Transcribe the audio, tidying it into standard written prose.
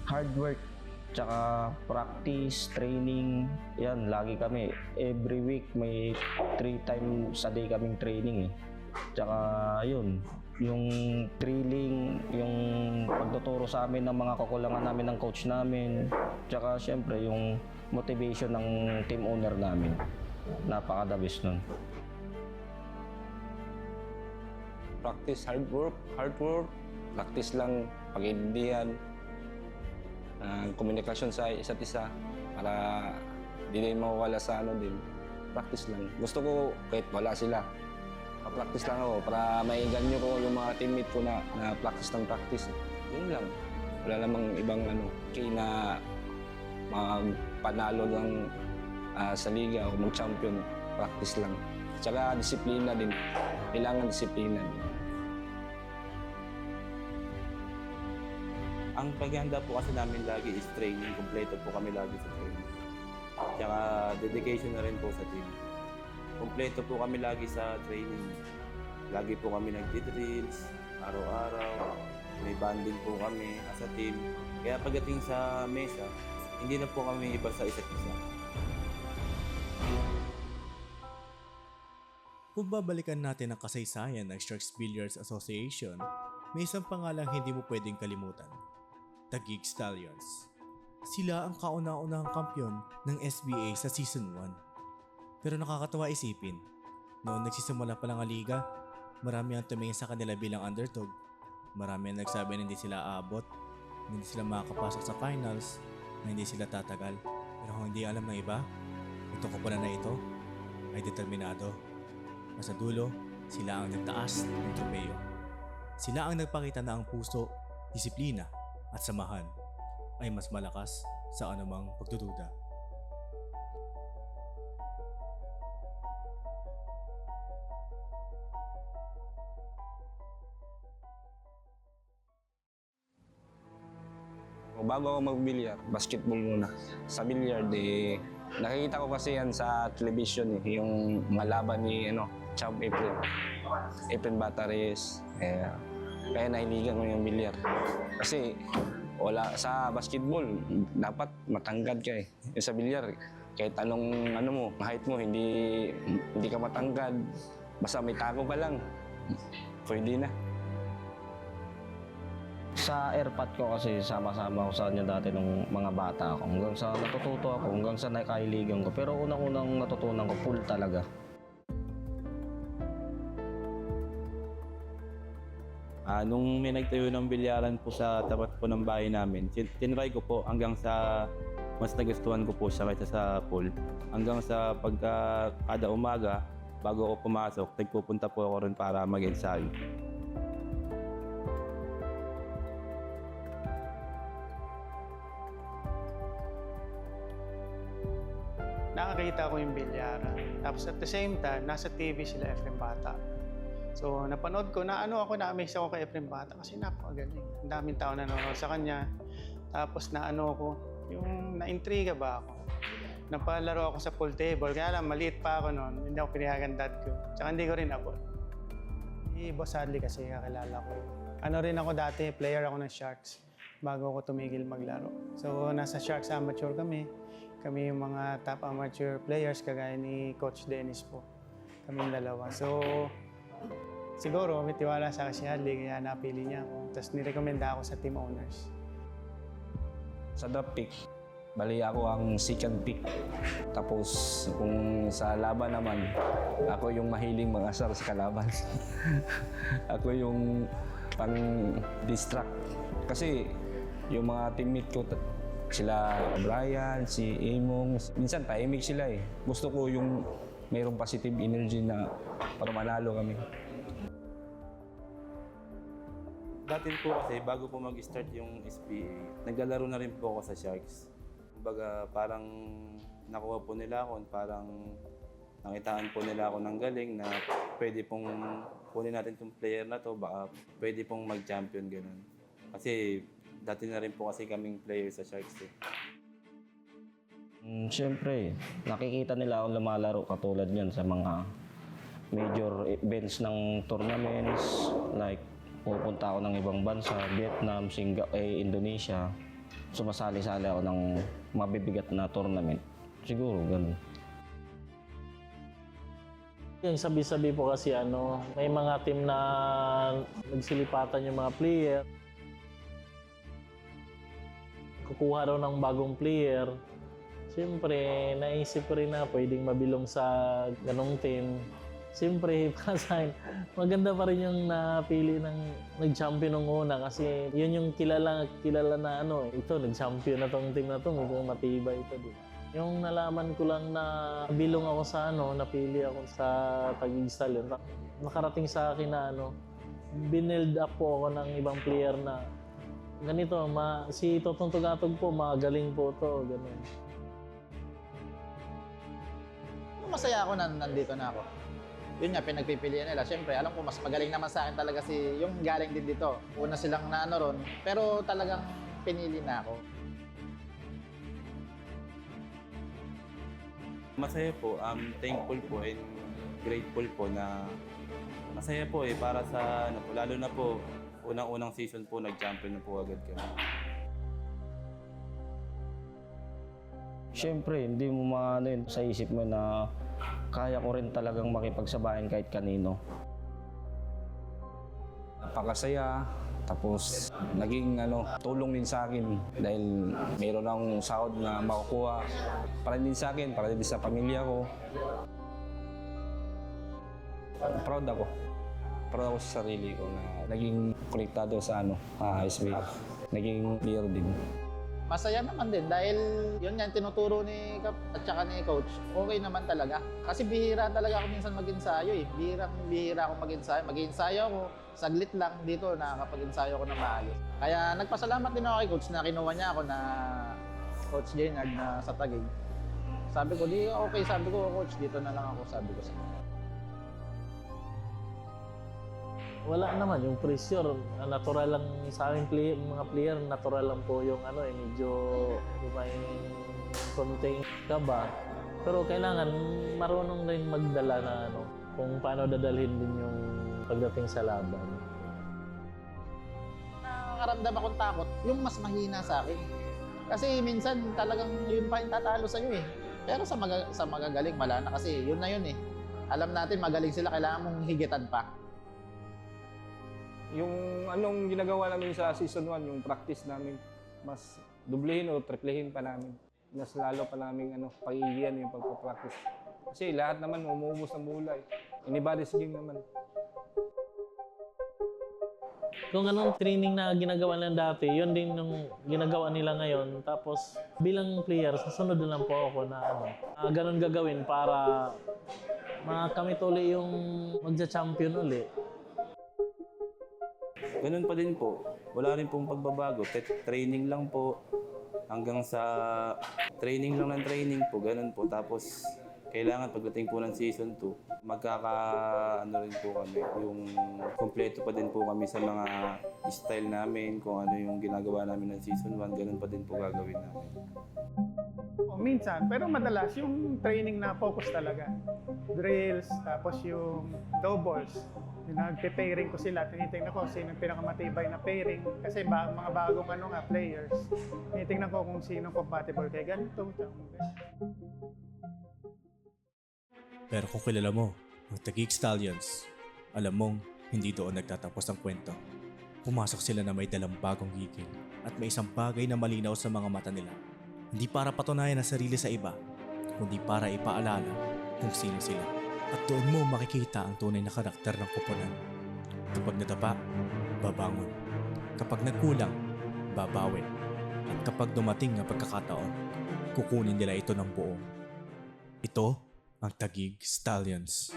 hard work, tsaka practice, training, yan, lagi kami. Every week may 3 times a day kaming training eh. Tsaka yun, yung drilling, yung pagtuturo sa amin ng mga kakulangan namin ng coach namin, tsaka syempre yung motivation ng team owner namin. Napaka-the best nun. Practice, hard work, practice lang, pag-iintindihan, komunikasyon sa isa't isa para di din mawawala sa ano din. Practice lang. Gusto ko kahit wala sila, pa-practice lang ako para maiganyo ko yung mga teammate ko na practice ng practice. Yun lang. Wala namang ibang ano, kaya na magpanalo lang sa liga o mag-champion. Practice lang. Tsaka disiplina din. Kailangan disiplina. Ang paghahanda po kasi namin lagi is training. Kompleto po kami lagi sa training. Tsaka dedication na rin po sa team. Kompleto po kami lagi sa training. Lagi po kami nagdi-drills, araw-araw. May banding po kami as a team. Kaya pagdating sa mesa, hindi na po kami iba sa isa't isa. Kung babalikan natin ang kasaysayan ng Sharks Billiards Association, may isang pangalang hindi mo pwedeng kalimutan. Taguig Stallions. Sila ang kauna-unahang kampyon ng SBA sa Season 1. Pero nakakatawa isipin, noong nagsisimula pa lang ang liga, marami ang tumingin sa kanila bilang underdog. Marami ang nagsabi na hindi sila aabot, na hindi sila makakapasok sa finals, na hindi sila tatagal. Pero kung hindi alam ng iba, itong kupunan na ito ay determinado. Sa dulo, sila ang nagtaas ng tropeyo. Sila ang nagpakita na ang puso, disiplina at samahan ay mas malakas sa anumang pagdududa. Bago ako mag-bilyar, basketball muna. Sa bilyard, nakikita ko kasi yan sa television, yung mga laban ni Champ Efren Batares. Kaya nahiligan ko yung bilyar. Kasi wala sa basketball, dapat matangkad ka eh. Yung sa bilyar, kahit anong height mo, hindi ka matangkad. Basta may tago ka lang, pwede na. Sa airpot ko kasi sama-sama ako sa kanya dati nung mga bata ako. Hanggang sa natututo ako, hanggang sa nakailigan ko. Pero unang-unang natutunan ko, pool talaga. Nung may nagtayo ng bilyaran po sa tapat po ng bahay namin, tinry ko po hanggang sa mas nagustuhan ko po siya kaysa sa pool. Hanggang sa kada umaga, bago ako pumasok, nagpupunta po ako rin para mag-ensayo. Nakakita ko yung bilyaran. Tapos at the same time, nasa TV sila Efren Bata. So napanood ko, na-amaze ako kay Efren Bata kasi napakagaling. Ang daming tao nanonood sa kanya. Tapos yung na-intriga ba ako. Napalaro ako sa pool table, kaya lang maliit pa ako noon. Hindi ako pinayagan dad ko. Tsaka hindi ko rin abot. Boss Hadley kasi kakilala ko. Rin ako dati, player ako ng Sharks bago ako tumigil maglaro. So nasa Sharks Amateur kami. Kami yung mga top amateur players kagaya ni Coach Dennis po. Kaming dalawa. So, siguro may tiwala sa akin si Hadley kaya napili niya ako. Tapos nirekomenda ako sa team owners. Sa draft pick, bali ako ang second pick. Tapos kung sa laban naman, ako yung mahiling mag-asar sa kalaban. Ako yung pang-distract. Kasi yung mga teammate ko, sila Brian, si Among, minsan tahimik sila eh. Gusto ko yung mayroong positive energy na para manalo kami. Dati po kasi, bago po mag-start yung SBA, naglalaro na rin po ako sa Sharks. Kumbaga, parang nakuha po nila ako, parang nakitaan po nila ako ng galing na pwede pong kunin natin itong player na to, baka pwede pong mag-champion, gano'n. Kasi dati na rin po kasi kaming player sa Sharks eh. Siyempre, nakikita nila akong lumalaro katulad yan sa mga major events ng tournaments. Like, pupunta ako ng ibang bansa, Vietnam, Indonesia. sumasali-sali ako ng mabibigat na tournament. Siguro, ganun. Yung sabi-sabi po kasi may mga team na nagsilipatan yung mga player. Kukuha raw ng bagong player. Siyempre, naisip ko rin na pwedeng mabilong sa ganong team. Siyempre, para sa akin, maganda pa rin yung napili ng nag-champion nung una kasi yun yung kilala na ito, nag-champion na tong team na to, mukhang matibay ito. Yung nalaman ko lang na bilong ako sa napili ako sa Taguig Stallion. Nakarating sa akin na binild up po ako ng ibang player na ganito, si Totong Tugatog po, magaling po to, ganun. Masaya ako na nandito na ako. Yun nga, pinagpipilian nila. Siyempre, alam ko mas magaling naman sa akin talaga yung galing din dito. Una silang na ron, pero talagang pinili na ako. Masaya po, thankful po and grateful po na masaya po para sa lalo na po unang-unang season po nag-champion na po agad kami. Siyempre, hindi mo yun sa isip mo na kaya ko rin talagang makipagsabayan kahit kanino. Napakasaya. Tapos naging tulong din sa akin dahil mayroon akong sahod na makukuha para din sa akin, para din sa pamilya ko. Proud ako. Proud ako sa sarili ko na naging konektado sa SB. Naging player din. Masaya naman din dahil yun yan tinuturo ni Kap at saka ni Coach. Okay naman talaga. Kasi bihira talaga ako minsan mag-ensayo eh. Bihira ako mag-ensayo. Mag-ensayo ako, saglit lang dito nakakapag-ensayo ako na maayos. Kaya nagpasalamat din ako kay Coach na kinuha niya ako na Coach Jenard na sa Taguig. Sabi ko, di okay. Sabi ko, Coach, dito na lang ako. Sabi ko sa kanya. Wala naman yung pressure. Natural lang sa amin mga player, natural lang po yung medyo may konting kaba. Pero kailangan marunong rin magdala na kung paano dadalhin din yung pagdating sa laban. Nakakaramdam akong takot yung mas mahina sa akin. Kasi minsan talagang yun pa yung tatalo sa'yo eh. Pero sa magagaling, wala na kasi yun na yun eh. Alam natin magaling sila, kailangan mong higitan pa. Yung anong ginagawa namin sa season 1, yung practice namin, mas dublehin o triplehin pa namin. Mas lalo pa namin pag-iigihan yung pagpapractice. Kasi lahat naman umuubos ng bola eh. Anybody's game naman. Kung anong training na ginagawa nila dati, yun din yung ginagawa nila ngayon. Tapos bilang player, sasunod na lang po ako na ganun gagawin para makamit uli yung magja-champion uli. Ganun pa din po. Wala rin pong pagbabago. Training lang po. Hanggang sa training lang ng training po. Ganun po. Tapos kailangan pagdating po ng season 2, rin po kami. Yung kompleto pa din po kami sa mga style namin. Kung ano yung ginagawa namin ng season 1, ganun pa din po gagawin namin. Minsan, pero madalas yung training na focus talaga. Drills, tapos yung doubles. Nagpe-pairing ko sila, tinitingnan ko sino yung pinakamatibay na pairing. Kasi mga bagong players. Tinitingnan ko kung sino compatible kay ganito. Pero kung kilala mo ang Taguig Stallions, alam mong hindi doon nagtatapos ang kwento. Pumasok sila na may dalang bagong gigil at may isang bagay na malinaw sa mga mata nila. Hindi para patunayan ang sarili sa iba, kundi para ipaalala kung sino sila. At doon mo makikita ang tunay na karakter ng koponan. Kapag nadapa, babangon. Kapag nagkulang, babawin. At kapag dumating ang pagkakataon, kukunin nila ito ng buo. Ito ang Taguig Stallions.